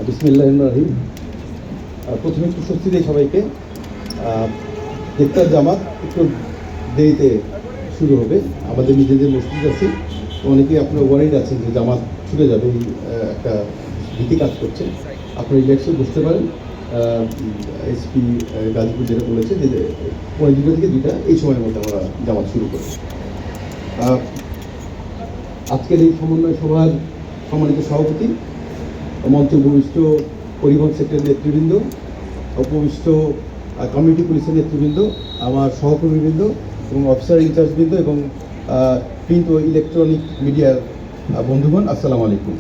বিসমিল্লাহির রহিম। প্রথমে একটু স্বস্তি দেই সবাইকে। ইফতার জামাত একটু দেরিতে শুরু হবে। আমাদের নিজেদের মসজিদ আছে, অনেকেই আপনারা ওয়ারিড আছেন যে জামাত ছুটে যাবে, এই একটা ভীতি কাজ করছে। আপনারা রিল্যাক্সে বসতে পারেন। এসপি গাজীপুর যেটা বলেছে যে 2:30 থেকে 2টা এই সময়ের মধ্যে আমরা জামাত শুরু করি। আজকের এই সমন্বয় সভার সম্মানিত সভাপতি, মঞ্চে উপবিষ্ট পরিবহন সেক্টরের নেতৃবৃন্দ, উপবিষ্ট কমিউনিটি পুলিশের নেতৃবৃন্দ, আমার সহকর্মীবৃন্দ এবং অফিসার ইনচার্জবৃন্দ এবং প্রিন্ট ও ইলেকট্রনিক মিডিয়ার বন্ধুগণ, আসসালামু আলাইকুম।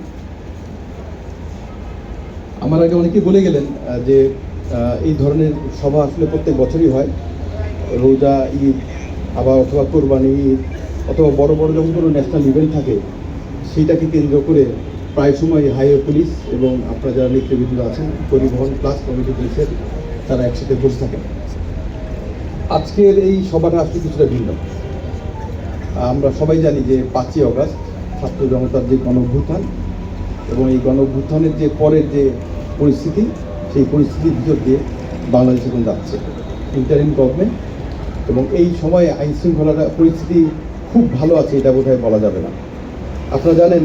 আমার আগে অনেকেই বলে গেলেন যে এই ধরনের সভা আসলে প্রত্যেক বছরই হয়। রোজা ঈদ, আবার অথবা কোরবানি ঈদ, অথবা বড় বড় যখন কোনো ন্যাশনাল ইভেন্ট থাকে সেইটাকে কেন্দ্র করে প্রায় সময় হাইওয়ে পুলিশ এবং আপনারা যারা নেতৃবৃন্দ আছেন পরিবহন প্লাস কমিউনিটি পুলিশের তারা একসাথে বসে থাকেন। আজকের এই সভাটা আসলে কিছুটা ভিন্ন। আমরা সবাই জানি যে 5ই অগাস্ট ছাত্র জনতার যে গণঅভ্যুত্থান এবং এই গণঅভ্যুত্থানের যে পরের যে পরিস্থিতি, সেই পরিস্থিতির ভিতর দিয়ে বাংলাদেশ এখন যাচ্ছে ইন্টারিম গভর্নমেন্ট, এবং এই সময়ে আইন শৃঙ্খলার পরিস্থিতি খুব ভালো আছে এটা বোধহয় বলা যাবে না। আপনারা জানেন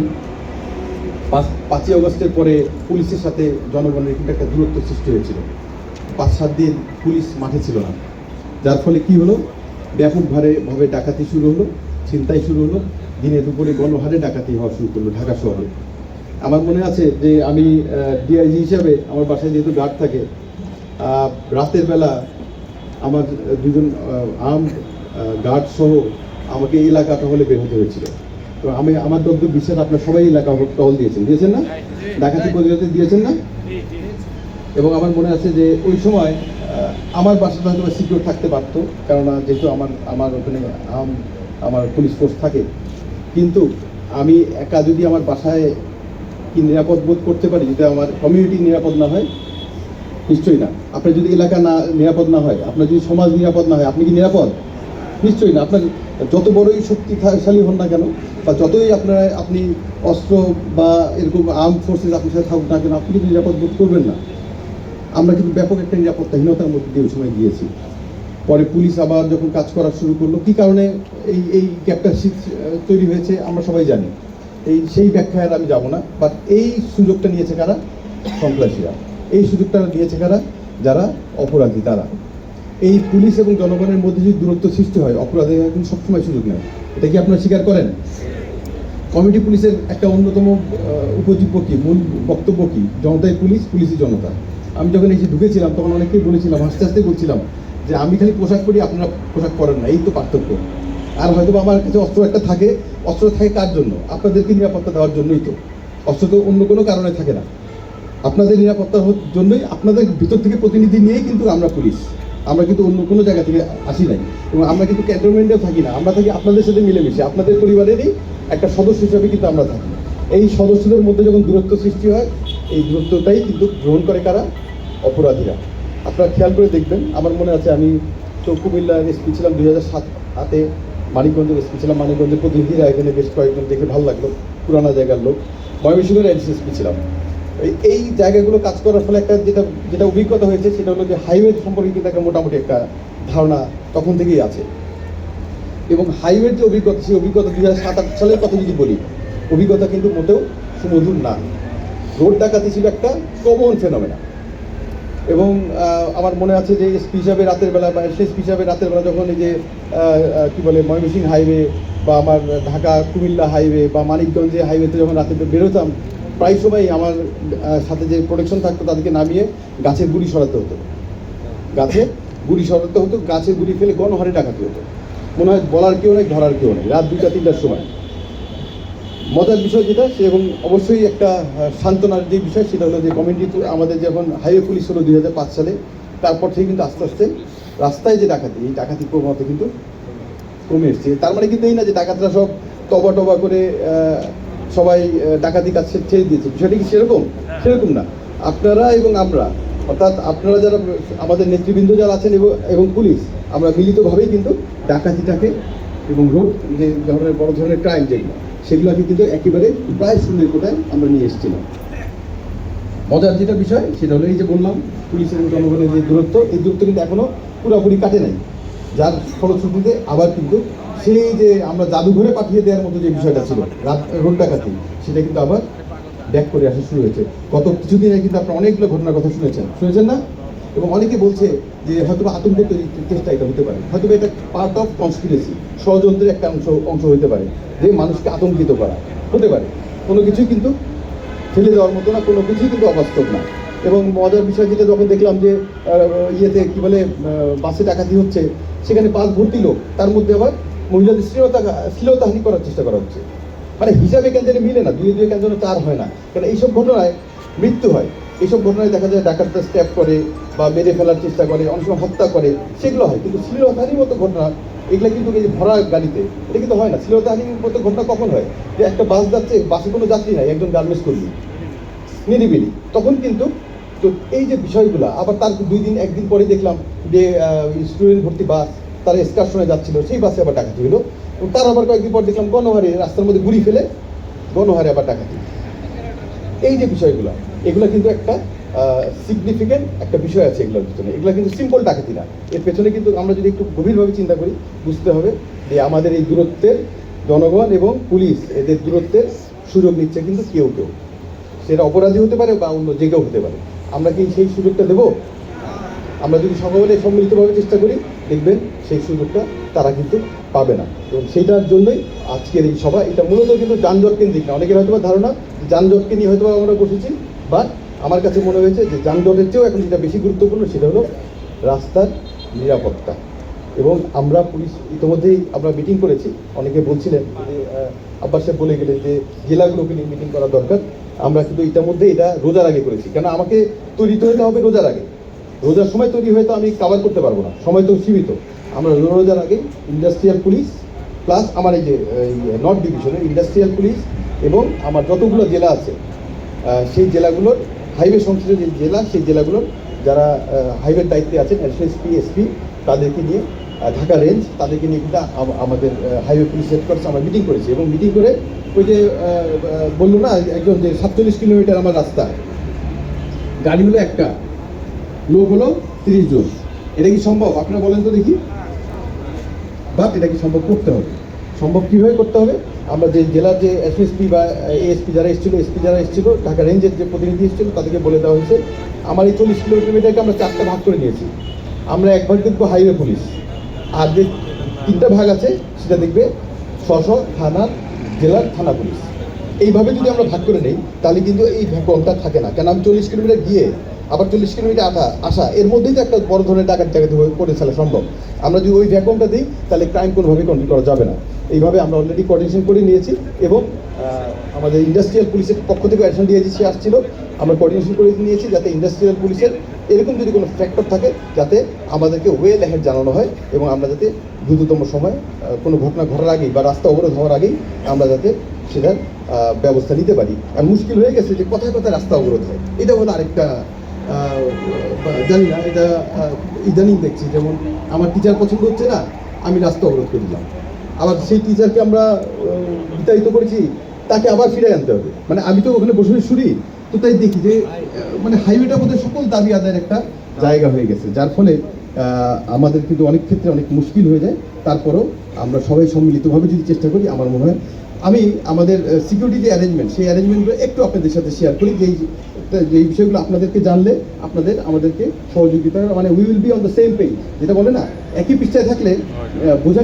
5ই অগস্টের পরে পুলিশের সাথে জনগণের কিন্তু একটা দূরত্ব সৃষ্টি হয়েছিল। 5-7 দিন পুলিশ মাঠে ছিল না, যার ফলে কি হলো, ব্যাপকভাবে ডাকাতি শুরু হলো, ছিনতাই শুরু হলো, দিনে দুপুরে গণহারে ডাকাতি হওয়া শুরু করলো ঢাকা শহরে। আমার মনে আছে যে আমি ডিআইজি হিসাবে আমার বাসায় যেহেতু গার্ড থাকে, রাতের বেলা আমার 2জন আর্ম গার্ড সহ আমাকে এই এলাকা টহলে বের হতে হয়েছিল। তো আমার যতদূর বিশ্বাস আপনার সবাই এলাকা টহল দিয়েছেন না, ডাকাতি প্রতিরোধে দিয়েছেন না। এবং আমার মনে আছে যে ওই সময় আমার বাসাটা হয়তো সিকিউর থাকতে পারতো, কেননা যেহেতু আমার ওখানে আমার পুলিশ ফোর্স থাকে, কিন্তু আমি একা যদি আমার বাসায় কি নিরাপদ বোধ করতে পারি, যদি আমার কমিউনিটি নিরাপদ না হয়? নিশ্চয়ই না। আপনার যদি এলাকা নিরাপদ না হয়, আপনার যদি সমাজ নিরাপদ না হয়, আপনি কি নিরাপদ? নিশ্চয়ই না। আপনার যত বড়ই শক্তিশালী হন না কেন, বা যতই আপনি অস্ত্র বা এরকম আর্ম ফোর্সেস আপনার সাথে থাকুক না কেন, আপনি কিন্তু নিরাপদ বোধ করবেন না। আমরা কিন্তু ব্যাপক একটা নিরাপত্তাহীনতার মধ্যে দিয়ে ওই সময় গিয়েছি। পরে পুলিশ আবার যখন কাজ করা শুরু করলো, কী কারণে এই গ্যাপটা তৈরি হয়েছে আমরা সবাই জানি। সেই ব্যাখ্যায় আমি যাব না, বাট এই সুযোগটা নিয়েছে কারা? সন্ত্রাসীরা। এই সুযোগটা নিয়েছে কারা? যারা অপরাধী তারা। এই পুলিশ এবং জনগণের মধ্যে যদি দূরত্ব সৃষ্টি হয়, অপরাধীরা কিন্তু সবসময় সুযোগ নেয়। এটা কি আপনারা স্বীকার করেন? কমিটি পুলিশের একটা অন্যতম উপজীব্য কি, মূল বক্তব্য কি? জনতাই পুলিশ, পুলিশই জনতা। আমি যখন এসে ঢুকেছিলাম তখন অনেকেই বলেছিলাম, আস্তে আস্তে বলছিলাম যে আমি খালি পোশাক পরি, আপনারা পোশাক পরেন না, এই তো পার্থক্য। আর হয়তো আমার কাছে অস্ত্র একটা থাকে, অস্ত্র থাকে কার জন্য? আপনাদেরকে নিরাপত্তা দেওয়ার জন্যই তো। অস্ত্র তো অন্য কোনো কারণে থাকে না, আপনাদের নিরাপত্তার জন্যই। আপনাদের ভিতর থেকে প্রতিনিধি নিয়েই কিন্তু আমরা পুলিশ, আমরা কিন্তু অন্য কোনো জায়গা থেকে আসি নাই, এবং আমরা কিন্তু ক্যান্টনমেন্টেও থাকি না, আমরা থাকি আপনাদের সাথে মিলেমিশে, আপনাদের পরিবারেরই একটা সদস্য হিসাবে কিন্তু আমরা থাকি। এই সদস্যদের মধ্যে যখন দূরত্ব সৃষ্টি হয়, এই দূরত্বটাই কিন্তু গ্রহণ করে কারা? অপরাধীরা। আপনারা খেয়াল করে দেখবেন, আমার মনে আছে আমি তো কুমিল্লার এসপি ছিলাম 2007-8-এ, মানিকগঞ্জের এসপি ছিলাম, মানিকগঞ্জের প্রতিনিধিরা এখানে বেশ কয়েকজন দেখে ভালো লাগলো, পুরানা জায়গার লোক। ময়মনসিংহের এসপি ছিলাম। এই জায়গাগুলো কাজ করার ফলে একটা যেটা অভিজ্ঞতা হয়েছে সেটা হলো যে হাইওয়ে সম্পর্কে কিন্তু একটা মোটামুটি একটা ধারণা তখন থেকেই আছে। এবং হাইওয়ের যে অভিজ্ঞতা, সেই অভিজ্ঞতা 2007-8 সালের কথা যদি বলি, অভিজ্ঞতা কিন্তু মোটেও সুমধুর না। রোড ডাকাতি ছিল একটা কমন ফেনোমেনা। এবং আমার মনে আছে যে এসপি হিসাবে রাতের বেলা, বা এসপি হিসাবে রাতের বেলা যখন এই যে কী বলে ময়মনসিংহ হাইওয়ে বা আমার ঢাকা কুমিল্লা হাইওয়ে বা মানিকগঞ্জে হাইওয়েতে যখন রাতে বেরোতাম, প্রায় সময় আমার সাথে যে প্রোটেকশন থাকতো তাদেরকে নামিয়ে গাছের গুড়ি সরাতে হতো, গাছের গুড়ি ফেলে গণহারে ডাকাতি হতো। মনে হয় বলার কেউ নেই, ধরার কেউ নেই, রাত 2টা-3টার সময়। মজার বিষয় যেটা, সে এবং অবশ্যই একটা সান্ত্বনার যে বিষয়, সেটা হলো যে কমিউনিটি আমাদের যখন হাইওয়ে পুলিশ হলো 2005 সালে, তারপর থেকে কিন্তু আস্তে আস্তে রাস্তায় যে ডাকাতি, এই ডাকাতি প্রবণতা কিন্তু কমে এসছে। তার মানে কিন্তু এই না যে ডাকাতরা সব তবা করে সবাই ডাকাতি কাজ ছেড়ে দিয়েছে, বিষয়টা কি সেরকম না। আপনারা এবং আমরা, অর্থাৎ আপনারা যারা আমাদের নেতৃবৃন্দ যারা আছেন এবং পুলিশ, আমরা মিলিতভাবেই কিন্তু ডাকাতিটাকে এবং রোড যে ধরনের বড় ধরনের ক্রাইম যেগুলো, সেগুলোকে কিন্তু একেবারে প্রায় শূন্যের কোটায় আমরা নিয়ে এসেছিলাম। মজার যেটা বিষয় সেটা হলো এই যে বললাম পুলিশ এবং জনগণের যে দূরত্ব, এই দূরত্ব কিন্তু এখনো পুরোপুরি কাটে নাই, যার ফলশ্রুতিতে আবার কিন্তু সেই যে আমরা জাদুঘরে পাঠিয়ে দেওয়ার মতো যে বিষয়টা ছিল রোড ডাকাতি, সেটা কিন্তু আবার ব্যাক করে আসা শুরু হয়েছে। গত কিছুদিনে কিন্তু আপনারা অনেকগুলো ঘটনার কথা শুনেছেন না? এবং অনেকে বলছে যে হয়তো আতঙ্ক তৈরির চেষ্টা এটা হতে পারে, হয়তো এটা পার্ট অফ কনস্পিরেসি, ষড়যন্ত্রের একটা অংশ হতে পারে, যে মানুষকে আতঙ্কিত করা হতে পারে। কোনো কিছুই কিন্তু ফেলে দেওয়ার মতো না, কোনো কিছুই কিন্তু অবাস্তব না। এবং মজার বিষয় যেটা যখন দেখলাম যে ইয়েতে কী বলে বাসে ডাকাতি হচ্ছে, সেখানে বাস ভর্তি লোক, তার মধ্যে আবার মহিলাদের শ্লীলতাহানি করার চেষ্টা করা হচ্ছে। মানে হিসাবে কেন জানি মিলে না, দুই কেন যেন 4 হয় না। কারণ এইসব ঘটনায় মৃত্যু হয়, এইসব ঘটনায় দেখা যায় ডাকাতরা স্ট্যাপ করে বা মেরে ফেলার চেষ্টা করে, অনেক সময় হত্যা করে, সেগুলো হয়। কিন্তু শ্লীলতাহানির মতো ঘটনা এগুলো কিন্তু এই যে ভরা গাড়িতে এটা কিন্তু হয় না। শ্লীলতাহানির মতো ঘটনা কখন হয়? যে একটা বাস যাচ্ছে, বাসে কোনো যাত্রী নাই, একজন গার্মেন্টস কর্মী নিরিবিলি, তখন কিন্তু তো এই যে বিষয়গুলো আবার তার 1 দিন পরে দেখলাম যে স্টুডেন্ট ভর্তি বাস তারা এক্সকারশনে যাচ্ছিল, সেই বাসে আবার ডাকাতি হলো। তার আবার কয়েকদিন পর দেখলাম গণহারে রাস্তার মধ্যে গুড়ি ফেলে গণহারে আবার ডাকাতি। এই যে বিষয়গুলো, এগুলো কিন্তু একটা সিগনিফিক্যান্ট একটা বিষয় আছে এগুলোর পিছনে। এগুলো কিন্তু সিম্পল ডাকাতি না, এর পেছনে কিন্তু আমরা যদি একটু গভীরভাবে চিন্তা করি, বুঝতে হবে যে আমাদের এই দূরত্বের জনগণ এবং পুলিশ এদের দূরত্বের সুযোগ নিচ্ছে কিন্তু কেউ, সেটা অপরাধী হতে পারে বা অন্য যে কেউ হতে পারে। আমরা কি সেই সুযোগটা দেব? আমরা যদি সকলে সম্মিলিতভাবে চেষ্টা করি, দেখবেন সেই সুযোগটা তারা কিন্তু পাবে না। এবং সেইটার জন্যই আজকের এই সভা। এটা মূলত কিন্তু যানজট কেন্দ্রিক না। অনেকের হয়তো ধারণা যানজটকে নিয়ে হয়তো আমরা বসেছি, বাট আমার কাছে মনে হয়েছে যে যানজটের চেয়েও এখন যেটা বেশি গুরুত্বপূর্ণ সেটা হলো রাস্তার নিরাপত্তা। এবং আমরা পুলিশ ইতিমধ্যেই আমরা মিটিং করেছি, অনেকে বলছিলেন যে আব্বাস সাহেব বলে গেলেন যে জেলাগুলোকে নিয়ে মিটিং করা দরকার। আমরা কিন্তু ইতিমধ্যে এটা রোজার আগে করেছি, কেন আমাকে তৈরি হতে হবে রোজার আগে। রোজার সময় তৈরি হয়ে তো আমি কাভার করতে পারবো না, সময় তো সীমিত। আমরা রোজার আগে ইন্ডাস্ট্রিয়াল পুলিশ প্লাস আমার এই যে নর্থ ডিভিশনের ইন্ডাস্ট্রিয়াল পুলিশ এবং আমার যতগুলো জেলা আছে সেই জেলাগুলোর হাইওয়ে সংশ্লিষ্ট যে জেলা, সেই জেলাগুলোর যারা হাইওয়ের দায়িত্বে আছেন এসএসপি, এসপি, তাদেরকে নিয়ে ঢাকা রেঞ্জ, তাদেরকে নিয়ে কিন্তু আমাদের হাইওয়ে পুলিশ হেডকোয়ার্টার্স আমরা মিটিং করেছি। এবং মিটিং করে ওই যে বললো না একজন যে 47 কিলোমিটার আমার রাস্তা, গাড়ি হলো একটা, লোক হলো 30 জন, এটা কি সম্ভব? আপনারা বলেন তো দেখি। বাট এটা কি সম্ভব করতে হবে? সম্ভব কীভাবে করতে হবে? আমরা যে জেলার যে এসএসপি বা এএসপি যারা এসেছিলো, এসপি যারা এসেছিলো, ঢাকা রেঞ্জের যে প্রতিনিধি এসেছিলো, তাদেরকে বলে দেওয়া হয়েছে আমার এই 40 কিলোমিটারকে আমরা 4টা ভাগ করে নিয়েছি। আমরা এক ভাগ দেখবো হাইওয়ে পুলিশ, আর যে 3টা ভাগ আছে সেটা দেখবে স্ব থানার জেলার থানা পুলিশ। এইভাবে যদি আমরা ভাগ করে নেই তাহলে কিন্তু এই ভ্যাকুয়ামটা থাকে না। কেন আমি 40 কিলোমিটার গিয়ে আবার 40 কিলোমিটার আসা, এর মধ্যেই তো একটা বড় ধরনের ডাকাতি করে ফেলা সম্ভব। আমরা যদি ওই ভ্যাকুয়ামটা দিই তাহলে ক্রাইম কোনোভাবেই কন্ট্রোল করা যাবে না। এইভাবে আমরা অলরেডি কোঅর্ডিনেশন করে নিয়েছি এবং আমাদের ইন্ডাস্ট্রিয়াল পুলিশের পক্ষ থেকে অ্যাকশন ডিআইজি আসছিল, আমরা কোঅর্ডিনেশন করে নিয়েছি যাতে ইন্ডাস্ট্রিয়াল পুলিশের এরকম যদি কোনো ফ্যাক্টর থাকে যাতে আমাদেরকে ওয়েল অ্যাহেড জানানো হয় এবং আমরা যাতে দ্রুততম সময় কোনো ঘটনা ঘটার আগেই বা রাস্তা অবরোধ হওয়ার আগেই আমরা যাতে সেটার ব্যবস্থা নিতে পারি। আর মুশকিল হয়ে গেছে যে কোথায় কোথায় রাস্তা অবরোধ হয়, এটা হলো আরেকটা জানি না, এটা ইদানিং দেখছি। যেমন আমার টিচার পছন্দ হচ্ছে না, আমি রাস্তা অবরোধ করে দিলাম, আবার সেই টিচারকে আমরা বিতাড়িত করেছি, তাকে আবার ফিরে আনতে হবে। মানে আমি তো ওখানে বসে শুনি, তো তাই দেখি যে মানে হাইওয়েটা বোধহয় সকল দাবি আদায়ের একটা জায়গা হয়ে গেছে, যার ফলে আমাদের কিন্তু অনেক ক্ষেত্রে অনেক মুশকিল হয়ে যায়। তারপরেও আমরা সবাই সম্মিলিতভাবে যদি চেষ্টা করি, আমার মনে হয় আমি আমাদের সিকিউরিটি যে অ্যারেঞ্জমেন্ট, সেই অ্যারেঞ্জমেন্টগুলো একটু আপনাদের সাথে শেয়ার করি, যেই বিষয়গুলো আপনাদেরকে জানলে আমাদেরকে সহযোগিতা, মানে we will be on the same page, যেটা বলে না একই পৃষ্ঠায় থাকলে বোঝা